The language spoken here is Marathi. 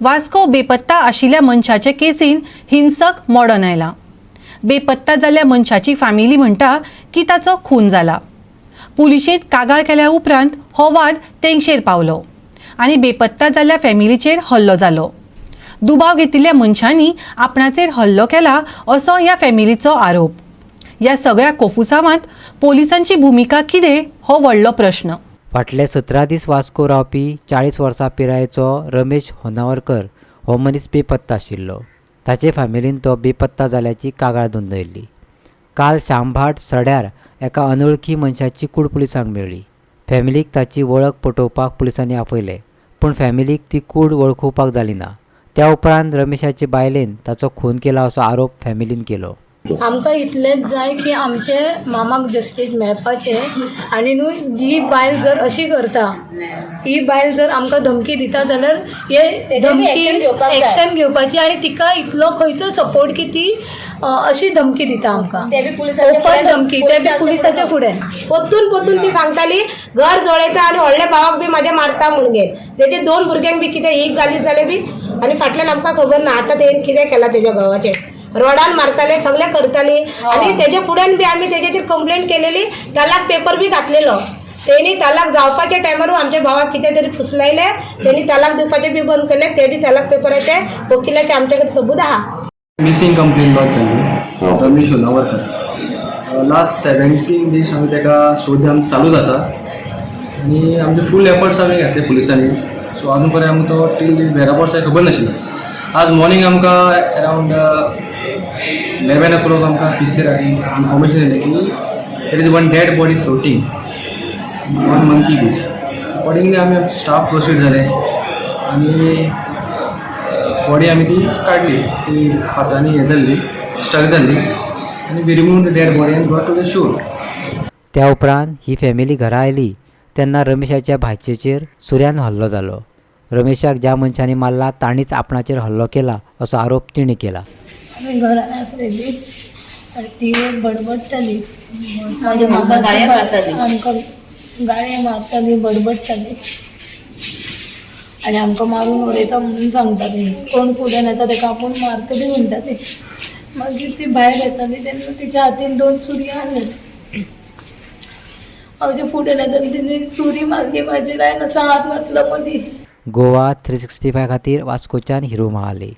वास्को बेपत्ता आशिल्ल्या मनशाचे केसीन हिंसक मर्डर आयला। बेपत्ता जाल्ल्या मनशाची फॅमिली म्हणटा की ताचो खून जाला। पुलिशेंत कागाळ केल्या उपरांत हो वाद तेंगशेर पावलो आनी बेपत्ता जाल्ल्या फॅमिलीचेर हल्लो जालो। दुबाव घेतिल्ल्या मनशांनी आपणाचेर हल्लो केला असो ह्या फॅमिलीचो आरोप। ह्या सगळ्या कोफुसांवांत पोलिसांची भुमिका कितें हो व्हडलो प्रश्न। फाटले 17 दीस वास्को रावपी 40 वर्सां पिरायेचो रमेश होनावरकर हो मनीस बेपत्ता आशिल्लो। ताचे फॅमिलीन तो बेपत्ता जाल्याची कागाळ नोंदयल्ली। काल शामभाट सड्यार एका अनवळखी मनशाची कूड पुलिसांक मेळ्ळी। फॅमिलीक ताची वळख पटोवपाक पुलिसांनी आपयले, पूण फॅमिलीक ती कूड वळखुवपाक जाली ना। त्या उपरांत रमेशाचे बायलेन ताचो खून केला असो आरोप फॅमिलीन केलो। आमकां इतलेंच जाय की आमचे मामाक जस्टीस मेळपाचे आनी न्हू ही बायल जर अशी करता, ही बायल जर आमकां धमकी दिता जाल्यार हे धमकी एक्शन घेवपाची आनी तिका इतलो खंयचो सपोर्ट की ती अशी धमकी दिता आमकां, ओपन धमकी, ते बी पुलिसाच्या फुडें पोतून ती सांगताली घर जळयता आनी व्हडल्या भावाक बी म्हाज्या मारता म्हणून तेजे 2 भुरग्यांक बी कितें एक गाली जाले बी आनी फाटल्यान आमकां खबर ना आतां तेणें कितें केलां तेज्या घोवाचें। रोडान मारताले सगळें करताली आनी तेजे फुड्यान बी आमी तेजेचेर कंप्लेंट केलेली, तलाक पेपर बी घातलेलो। तेणी तलाक जावपाच्या टायमार आमच्या भावाक कितें तरी फुसलायले, तेणी तलाक दिवपाचें बी बंद केले, ते बी तलाक पेपराचे वकिलाचे आमचे कडेन सबूत आहा। मिसिंग कंप्लेन लॉज जाल्ली रमेश होनावरकर। लास्ट 17 दीस आमी तेका शोध आमचो चालूच आसा आनी आमचे फूल एफर्ट्स आमी घातले पुलिसांनी। सो आजून पर्यंत आमकां तो टील वेरापोर्ट्स खबर नाशिल्लो। आज मॉर्निंग आमकां अरावंड 11 o'clock आमकां पीसीआर इन्फॉर्मेशन येयलें की there is one dead body floating on monkey beach. Accordingly आमी स्टाफ प्रोसीड जाले आनी बॉडी आमी ती काडली, ती फातरांनी हें जाल्ली, स्टक जाल्ली आनी we remove the dead body and got to the shore. त्या उपरांत ही फॅमिली घरा आयली तेन्ना रमेशाच्या भाचयेचेर सुऱ्यान हल्लो जालो। रमेशाक ज्या मनशांनी मारला ताणीच आपणाचेर हल्लो केला असो आरोप तिणें केला। आमी घरान आसलेली आनी ती बडबडटाली, आमकां गाळये मारताली, आमकां गाळये मारताली, बडबडटाली आनी आमकां मारून उडयता म्हणून सांगताली। कोण फुडें येता तेका आपूण मारतली म्हणटाली। मागीर ती भायर येताली तेन्ना तिच्या हातीन 2 सुरयां आसलेली। हांवचे फुडें येताली तिणें सुरी मारली म्हाजेर, हांवें असो हात घातलो मदीं। गोवा 365 खातीर वास्कोच्यान हिरू महाले।